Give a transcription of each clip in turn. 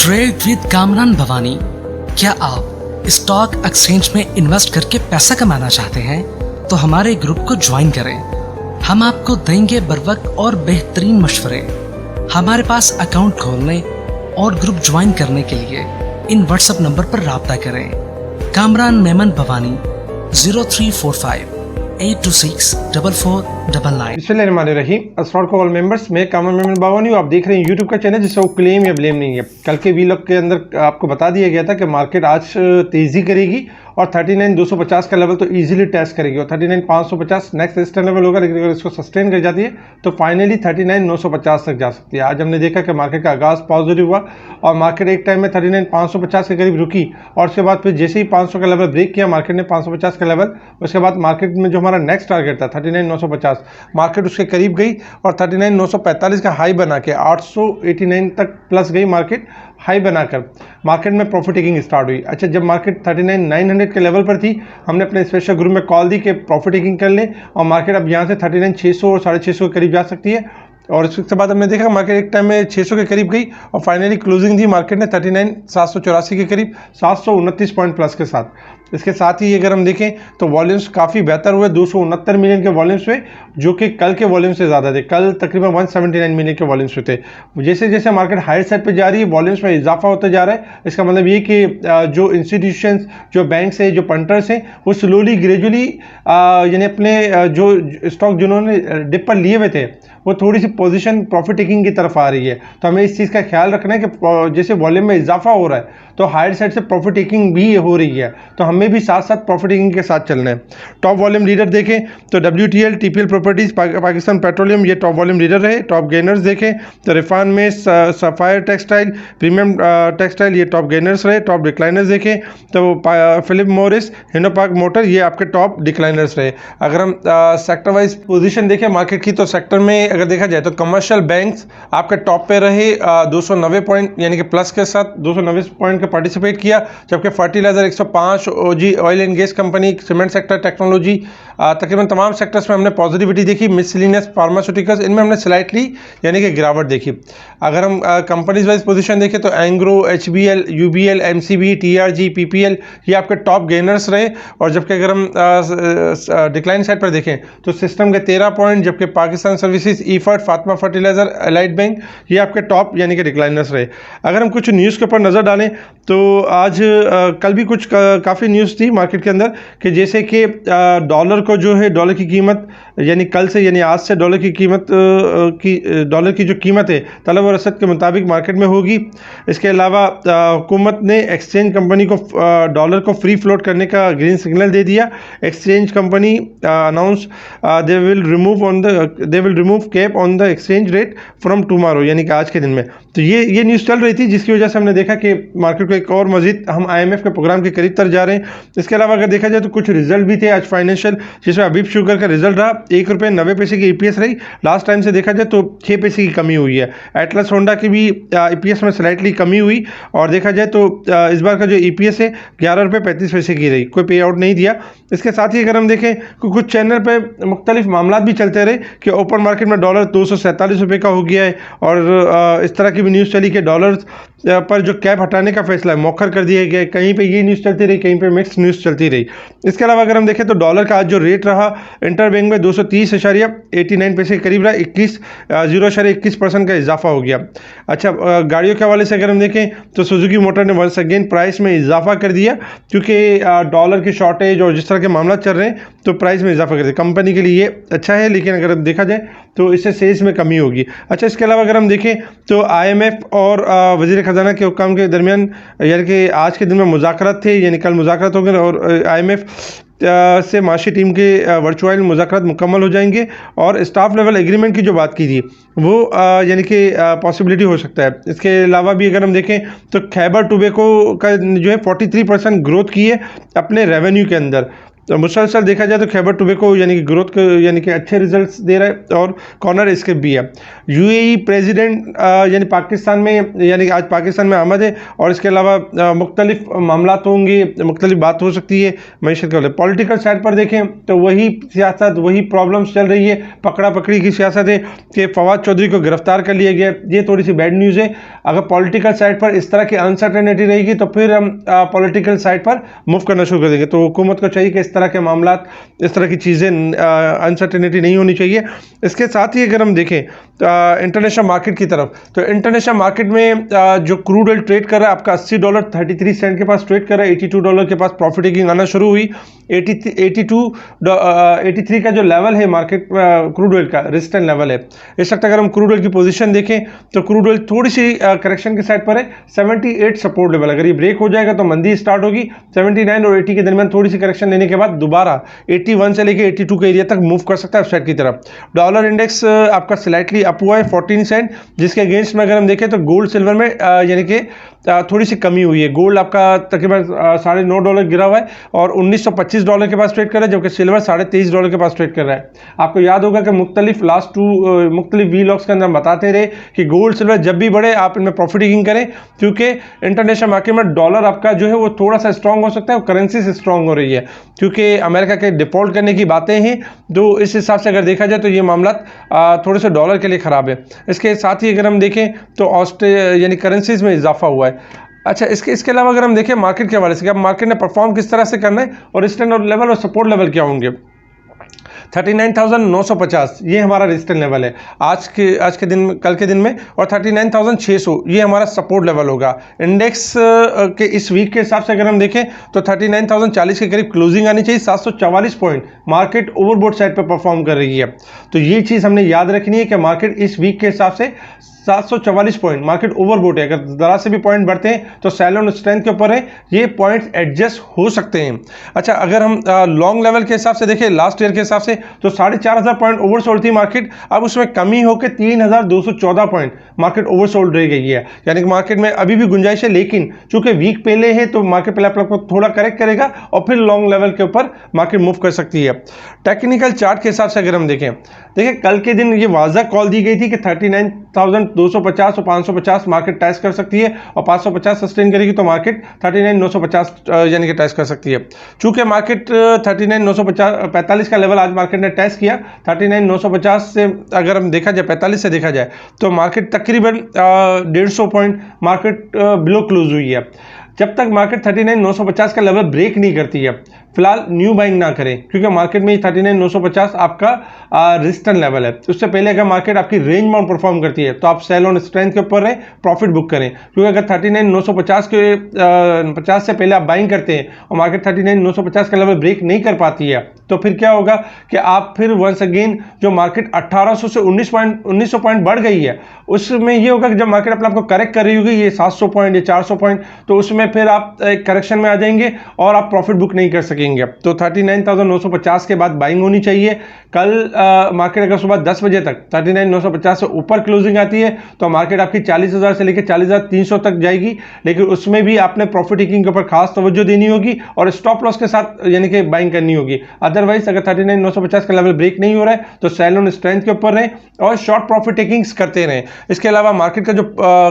Trade with Kamran Bhavani. क्या आप stock exchange में इन्वेस्ट करके पैसा कमाना चाहते हैं तो हमारे ग्रुप को ज्वाइन करें। हम आपको देंगे बर वक्त और बेहतरीन मशवरे। हमारे पास अकाउंट खोलने और ग्रुप ज्वाइन करने के लिए इन व्हाट्सएप नंबर पर राब्ता करें। कामरान मेमन भवानी 0345 8264499। बिस्मिल्लाहिर्रहमानिर्रहीम। अस्सलाम वालेकुम ऑल मेंबर्स, मैं कामरान मेमन भवानी हूँ। आप देख रहे हैं यूट्यूब का चैनल जिसको क्लेम या ब्लेम नहीं है। कल के वीलॉग के अंदर आपको बता दिया गया था कि मार्केट आज तेज़ी करेगी और 39,250 का लेवल तो इजीली टेस्ट करेगी और 39,550 नेक्स्ट रेजिस्टेंस लेवल होगा। लेकिन अगर इसको सस्टेन कर जाती है तो फाइनली 39,950 तक जा सकती है। आज हमने देखा कि मार्केट का आगाज़ पॉजिटिव हुआ और मार्केट एक टाइम में 39,550 के करीब रुकी और उसके बाद फिर जैसे ही 500 का लेवल ब्रेक किया मार्केट ने 550 का लेवल, उसके बाद मार्केट में जो हमारा नेक्स्ट टारगेट था 39,950, मार्केट उसके करीब गई और 39,945 का हाई बना के 889 तक प्लस गई मार्केट। हाई बनाकर मार्केट में प्रॉफिट टेकिंग स्टार्ट हुई। अच्छा, जब मार्केट 39,900 के लेवल पर थी हमने अपने स्पेशल ग्रुप में कॉल दी कि प्रॉफिट टेकिंग कर लें और मार्केट अब यहाँ से 39,600 और 650 के करीब जा सकती है। और इसके बाद हमने देखा मार्केट एक टाइम में 600 के करीब गई और फाइनली क्लोजिंग थी मार्केट ने 39,784 के करीब 729 पॉइंट प्लस के साथ। इसके साथ ही अगर हम देखें तो वॉल्यूम्स काफ़ी बेहतर हुए, 269 मिलियन के वॉल्यूम्स हुए जो कि कल के वॉल्यूम से ज़्यादा थे। कल तकरीबन 179 मिलियन के वॉल्यूम्स हुए थे। जैसे जैसे मार्केट हायर साइड पे जा रही है वॉल्यूम्स में इजाफा होता जा रहा है। इसका मतलब ये कि जो इंस्टीट्यूशंस, जो बैंक्स है, जो पंटर्स हैं, वो स्लोली ग्रेजुअली यानी अपने जो स्टॉक जिन्होंने डिप पर लिए हुए थे वो थोड़ी सी पोजीशन प्रॉफिट टेकिंग की तरफ आ रही है। तो हमें इस चीज़ का ख्याल रखना है कि जैसे वॉल्यूम में इजाफा हो रहा है तो हायर साइड से प्रॉफिट टेकिंग भी हो रही है, तो हमें भी साथ साथ प्रॉफिट टेकिंग के साथ चलना है। टॉप वॉल्यूम लीडर देखें तो WTL, TPL properties, Pakistan petroleum ये टॉप वॉल्यूम लीडर रहे। टॉप गेनर्स देखें तो रिफान में सफायर टेक्सटाइल, प्रीमियम टेक्सटाइल ये टॉप गेनर्स रहे। टॉप डिक्लाइनर्स देखें तो फिलिप मोरिस, हिनोपाक मोटर ये आपके टॉप डिक्लाइनर्स रहे। अगर हम सेक्टर वाइज पोजीशन देखें मार्केट की तो सेक्टर में अगर देखा जाए तो कमर्शियल बैंक्स आपके टॉप पे रहे, 290 पॉइंट यानी कि प्लस के साथ 290 पॉइंट का पार्टिसिपेट किया। जबकि fertiliser 105, OG oil and gas company, cement sector, technology, तकरीबन तमाम सेक्टर्स में हमने पॉजिटिविटी देखी। मिसलिनियस, फार्मास्यूटिकल्स इनमें हमने स्लाइटली यानी कि गिरावट देखी। अगर हम कंपनीज वाइज पोजीशन देखें तो Engro, HBL, UBL, MCB, TRG, PPL ये आपके टॉप गेनर्स रहे। और जबकि अगर हम डिक्लाइन साइड पर देखें तो सिस्टम के 13 पॉइंट, जबकि पाकिस्तान सर्विसेज, ईफर्ट, फातिमा फर्टिलाइजर, एलाइट बैंक ये आपके टॉप यानी कि डिक्लाइनर्स रहे। अगर हम कुछ न्यूज़ के ऊपर नज़र डालें तो आज कल भी कुछ काफ़ी न्यूज़ थी मार्केट के अंदर कि जैसे कि डॉलर को जो है, डॉलर की कीमत यानी कल से यानी आज से डॉलर की कीमत डॉलर की जो कीमत है तलब और रसद के मुताबिक मार्केट में होगी। इसके अलावा हुकूमत ने एक्सचेंज कंपनी को डॉलर को फ्री फ्लोट करने का ग्रीन सिग्नल दे दिया। Exchange company announce they will remove cap on the exchange rate from tomorrow यानी कि आज के दिन में। तो ये न्यूज़ चल रही थी जिसकी वजह से हमने देखा कि मार्केट को एक और मजीद हम IMF के प्रोग्राम के करीब तर जा रहे हैं। इसके अलावा अगर देखा जाए तो कुछ रिजल्ट भी थे आज फाइनेंशियल, जिसमें हबीब शुगर का रिजल्ट रहा, ₹1.90 की EPS रही। लास्ट टाइम से देखा जाए तो 6 पैसे की कमी हुई है। एटलस होंडा की भी EPS में स्लाइटली कमी हुई और देखा जाए तो इस बार का जो EPS है ₹11.35 की रही, कोई पे आउट नहीं दिया। इसके साथ ही अगर हम देखें कुछ चैनल पर मुख्तलिफ मामला भी चलते रहे कि ओपन मार्केट में डॉलर ₹247 का हो गया है और इस तरह की भी न्यूज़ चली कि डॉलर पर जो कैप हटाने का फैसला है मौखर कर दिया गया। कहीं पे ये न्यूज़ चलती रही, कहीं पे मिक्स न्यूज़ चलती रही। इसके अलावा अगर हम देखें तो डॉलर का आज जो रेट रहा इंटर बैंक में 230.89 पैसे के करीब रहा, 0.21% का इजाफा हो गया। अच्छा, गाड़ियों के हवाले से अगर हम देखें तो सुजुकी मोटर ने वंस अगेन प्राइस में इजाफा कर दिया क्योंकि डॉलर की शॉर्टेज और जिस तरह के मामला चल रहे हैं तो प्राइस में इजाफा कर दिया। कंपनी के लिए ये अच्छा है, लेकिन अगर देखा जाए तो इससे सेल्स में कमी होगी। अच्छा, इसके अलावा अगर हम देखें तो IMF और वज़ीर ख़जाना के हुक्काम के दरमियान यानी कि आज के दिन में मुज़ाकरात थे, यानी कल मुज़ाकरात होंगे और IMF से माशी टीम के वर्चुअल मुज़ाकरात मुकम्मल हो जाएंगे और स्टाफ लेवल एग्रीमेंट की जो बात की थी वो यानी कि पॉसिबिलिटी हो सकता है। इसके अलावा भी अगर हम देखें तो खैबर टोबैको का जो है 43% ग्रोथ की है अपने रेवेन्यू के अंदर। तो मुसलसल देखा जाए तो खैबर टोबैको यानी कि ग्रोथ यानी कि अच्छे रिजल्ट्स दे रहा है और कॉर्नर स्केप भी है। यूएई प्रेसिडेंट यानी पाकिस्तान में यानी कि आज पाकिस्तान में आमद है और इसके अलावा मुख्तलिफ मामला होंगे, मुख्तलिफ बात हो सकती है मैशत के। पॉलिटिकल साइड पर देखें तो वही सियासत, वही प्रॉब्लम्स चल रही है, पकड़ा पकड़ी की सियासत है कि फवाद चौधरी को गिरफ्तार कर लिया गया। ये थोड़ी सी बैड न्यूज़ है। अगर पॉलिटिकल साइड पर इस तरह की अनसर्टेनिटी रहेगी तो फिर हम पॉलिटिकल साइड पर मूव करना शुरू कर देंगे। तो हुकूमत को चाहिए कि इस तरह के मामला, इस तरह की चीज़ें, अनसर्टेनिटी नहीं होनी चाहिए। इसके साथ ही अगर हम देखें इंटरनेशनल मार्केट की तरफ, तो इंटरनेशनल मार्केट में जो क्रूड ऑयल ट्रेड कर रहा है आपका $80.33 के पास ट्रेड कर रहा है। $82 के पास प्रॉफिट टेकिंग आना शुरू हुई। 83 का जो लेवल है मार्केट क्रूड ऑयल का रेजिस्टेंस लेवल है। इस वक्त अगर हम क्रूड ऑयल की पोजीशन देखें तो क्रूड ऑयल थोड़ी सी करेक्शन के साइड पर है। 78 सपोर्ट लेवल, अगर ये ब्रेक हो जाएगा तो मंदी स्टार्ट होगी। 79 और 80 के दरमियान थोड़ी सी करेक्शन लेने के बाद दोबारा 81 से लेकर 82 के एरिया तक मूव कर सकता है अपसाइड की तरफ। डॉलर इंडेक्स आपका स्लाइटली अप हुआ है 14 सेंट, जिसके अगेंस्ट में अगर हम देखें तो गोल्ड सिल्वर में यानी कि थोड़ी सी कमी हुई है। गोल्ड आपका तकरीबन $9.5 गिरा हुआ है और $1925 के पास ट्रेड कर रहा है, जबकि सिल्वर $23.5 के पास ट्रेड कर रहा है। आपको याद होगा कि मुख्तलिफ वीलॉग्स के अंदर हम बताते रहे कि गोल्ड सिल्वर जब भी बढ़े आप इनमें प्रॉफिट टेकिंग करें, क्योंकि इंटरनेशनल मार्केट में डॉलर आपका जो है वो थोड़ा सा स्ट्रॉन्ग हो सकता है, करेंसी से स्ट्रॉन्ग हो रही है, क्योंकि अमेरिका के डिफॉल्ट करने की बातें हैं। तो इस हिसाब से अगर देखा जाए तो ये मामला थोड़े से डॉलर के लिए ख़राब है। इसके साथ ही अगर हम देखें तो यानी करेंसीज में इजाफा हुआ है। अच्छा, इसके अलावा अगर हम देखें मार्केट के हवाले से, मार्केट ने परफॉर्म किस तरह से करना है और रेजिस्टेंस लेवल और सपोर्ट लेवल क्या होंगे। 39,950 ये हमारा रेजिस्टेंस लेवल है आज के दिन में, कल के दिन में, और 39,600 ये हमारा सपोर्ट लेवल होगा। इंडेक्स के इस वीक के हिसाब से अगर हम देखें तो 39,040 के करीब क्लोजिंग आनी चाहिए। 744 पॉइंट मार्केट ओवरबोट साइड पर परफॉर्म कर रही है। तो ये चीज़ हमने याद रखनी है कि मार्केट इस वीक के हिसाब से 744 पॉइंट मार्केट ओवरबोट है। अगर जरा से भी पॉइंट बढ़ते हैं तो सेल ऑन स्ट्रेंथ के ऊपर है, ये पॉइंट्स एडजस्ट हो सकते हैं। अच्छा, अगर हम लॉन्ग लेवल के हिसाब से देखें लास्ट ईयर के हिसाब से तो 4,500 पॉइंट ओवरसोल्ड थी मार्केट, अब उसमें कमी होकर 3,214 पॉइंट मार्केट ओवरसोल्ड रह गई है। यानी कि मार्केट में अभी भी गुंजाइश है, लेकिन चूंकि वीक पहले है तो मार्केट पहले आपको थोड़ा करेक्ट करेगा और फिर लॉन्ग लेवल के ऊपर मार्केट मूव कर सकती है। टेक्निकल चार्ट के हिसाब से अगर हम देखें, देखिए कल के दिन ये वाज़ह कॉल दी गई थी कि 39,250 और 550 मार्केट टेस्ट कर सकती है और 550 सस्टेन करेगी तो मार्केट 39,950 यानी कि टेस्ट कर सकती है। चूंकि मार्केट 39,945 का लेवल आज मार्केट ने टेस्ट किया, 39,950 से अगर हम देखा जाए 45 से देखा जाए तो मार्केट तकरीबन 150 पॉइंट मार्केट बिलो क्लोज हुई है। जब तक मार्केट 39,950 का लेवल ब्रेक नहीं करती है फिलहाल न्यू बाइंग ना करें, क्योंकि मार्केट में 39,950 आपका रेजिस्टेंस लेवल है। उससे पहले अगर मार्केट आपकी रेंज में परफॉर्म करती है तो आप सेल ऑन स्ट्रेंथ के ऊपर रहें, प्रॉफिट बुक करें, क्योंकि अगर 39,950 के 50 से पहले आप बाइंग करते हैं और मार्केट 39,950 का लेवल ब्रेक नहीं कर पाती है तो फिर क्या होगा कि आप फिर वंस अगेन जो मार्केट 1800 से 1900 पॉइंट बढ़ गई है उसमें ये होगा कि जब मार्केट अपने आपको करेक्ट कर रही होगी ये 700 पॉइंट या 400 पॉइंट, तो उसमें फिर आप एक करेक्शन में आ जाएंगे और आप प्रॉफिट बुक नहीं कर सकेंगे। तो 39,950 के बाद बाइंग होनी चाहिए। कल मार्केट अगर सुबह 10 बजे तक 39,950 से ऊपर क्लोजिंग आती है तो मार्केट आपकी 40,000 से लेकर 40,300 तक जाएगी, लेकिन उसमें भी आपने प्रॉफिट टेकिंग के ऊपर खास तवज्जो देनी होगी और स्टॉप लॉस के साथ यानी कि बाइंग करनी होगी। अदरवाइज अगर 39,950 का लेवल ब्रेक नहीं हो रहा है तो सेल ऑन स्ट्रेंथ के ऊपर रहें और शॉर्ट प्रॉफिट टेकिंग्स करते रहें। इसके अलावा मार्केट का जो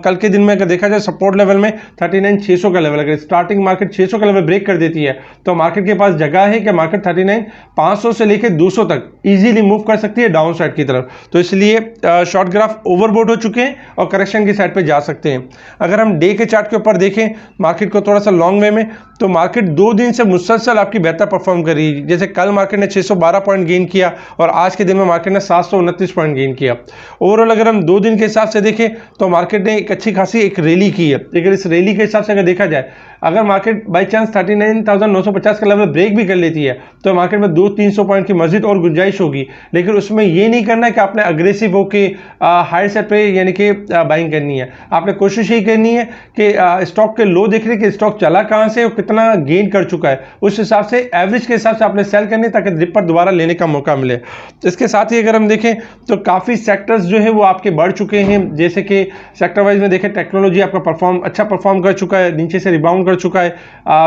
कल के दिन में अगर देखा जाए सपोर्ट लेवल में 39,600 का लेवल, अगर स्टार्टिंग मार्केट 600 का लेवल ब्रेक कर देती है तो मार्केट के पास जगह है कि मार्केट 39,500 से लेकर 200 तक इजीली मूव कर सकती है डाउन साइड की तरफ। तो इसलिए शॉर्ट ग्राफ ओवरबोट हो चुके हैं और करेक्शन की साइड पे जा सकते हैं। अगर हम डे के चार्ट के ऊपर देखें मार्केट को थोड़ा सा लॉन्ग वे में, तो मार्केट 2 दिन से मुसलसल आपकी बेहतर परफॉर्म कर रही है। जैसे कल मार्केट ने 612 पॉइंट गेन किया और आज के दिन में मार्केट ने 729 पॉइंट गेन किया। ओवरऑल अगर हम 2 दिन के हिसाब से देखें तो मार्केट ने एक अच्छी खासी एक रैली की है। लेकिन इस रैली के हिसाब से अगर देखा जाए, अगर मार्केट बाई चांस 39,950 का लेवल ब्रेक भी कर लेती है तो मार्केट में 200-300 पॉइंट की मजीद और गुंजाइश होगी। लेकिन उसमें ये नहीं करना है कि आपने अग्रेसिव होके हाई साइड पे यानी कि बाइंग करनी है। आपने कोशिश ही करनी है कि स्टॉक के लो देख रहे कि स्टॉक चला कहाँ से और कितना गेन कर चुका है, उस हिसाब से एवरेज के हिसाब से आपने सेल करनी ताकि डिप पर दोबारा लेने का मौका मिले। इसके साथ ही अगर हम देखें तो काफ़ी सेक्टर्स जो है वो आपके बढ़ चुके हैं। जैसे कि सेक्टर वाइज में देखें टेक्नोलॉजी आपका अच्छा परफॉर्म कर चुका है, नीचे से रिबाउंड कर चुका है,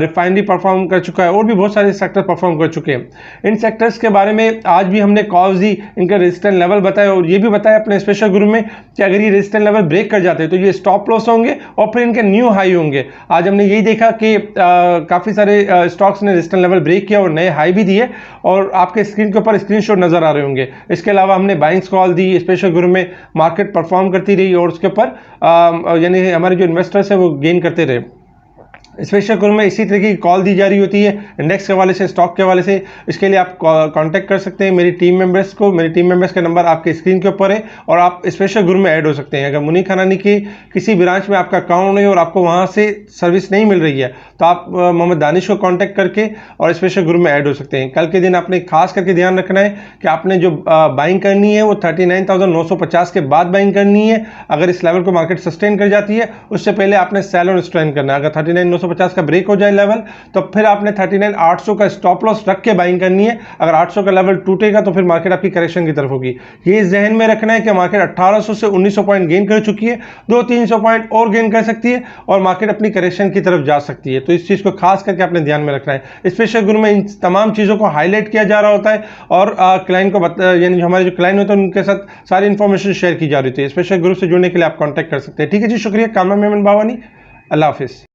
रिफाइनरी परफॉर्म कर चुका है और भी बहुत सारे सेक्टर परफॉर्म कर चुके हैं। इन सेक्टर्स के बारे में आज भी हमने कॉल्स दी, इनका रेजिस्टेंस लेवल बताया और ये भी बताया अपने स्पेशल ग्रुप में कि अगर ये रेजिस्टेंस लेवल ब्रेक कर जाते हैं तो ये स्टॉप लॉस होंगे और फिर इनके न्यू हाई होंगे। आज हमने यही देखा कि काफ़ी सारे स्टॉक्स ने रेजिस्टेंस लेवल ब्रेक किया और नए हाई भी दिए और आपके स्क्रीन के ऊपर स्क्रीनशॉट नजर आ रहे होंगे। इसके अलावा हमने बाइंग्स कॉल दी, स्पेशल ग्रुप में मार्केट परफॉर्म करती रही और उसके ऊपर यानी हमारे जो इन्वेस्टर्स हैं वो गेन करते रहे। स्पेशल ग्रुप में इसी तरीके की कॉल दी जा रही होती है इंडेक्स के हवाले से, स्टॉक के हवाले से। इसके लिए आप कांटेक्ट कर सकते हैं मेरी टीम मेंबर्स को। मेरी टीम मेंबर्स का नंबर आपके स्क्रीन के ऊपर है और आप स्पेशल ग्रुप में ऐड हो सकते हैं। अगर मुनीर खनानी की किसी ब्रांच में आपका अकाउंट नहीं और आपको वहाँ से सर्विस नहीं मिल रही है तो आप मोहम्मद दानिश को कॉन्टैक्ट करके और स्पेशल ग्रुप में ऐड हो सकते हैं। कल के दिन आपने खास करके ध्यान रखना है कि आपने जो बाइंग करनी है वो 39,950 के बाद बाइंग करनी है। अगर इस लेवल को मार्केट सस्टेन कर जाती है उससे पहले आपने सेल और स्ट्रेन करना है। अगर 39,950 का ब्रेक हो जाए लेवल तो फिर आपने 39,800 का स्टॉप लॉस रख के बाइंग करनी है। अगर 800 का लेवल टूटेगा तो फिर मार्केट आपकी करेक्शन की तरफ होगी। ये जहन में रखना है कि मार्केट 1800 से 1900 पॉइंट गेन कर चुकी है, 200-300 पॉइंट और गेन कर सकती है और मार्केट अपनी करेक्शन की तरफ जा सकती है। तो इस चीज़ को खास करके अपने ध्यान में रखना है। स्पेशल ग्रुप में इन तमाम चीज़ों को हाईलाइट किया जा रहा होता है और क्लाइंट को यानी हमारे जो क्लाइंट होते हैं उनके साथ सारी इंफॉर्मेशन शेयर की जा रही होती है। स्पेशल ग्रुप से जुड़ने के लिए आप कॉन्टैक्ट कर सकते हैं। ठीक है जी, शुक्रिया। कामरान मेमन बावानी, अल्लाह हाफिज़।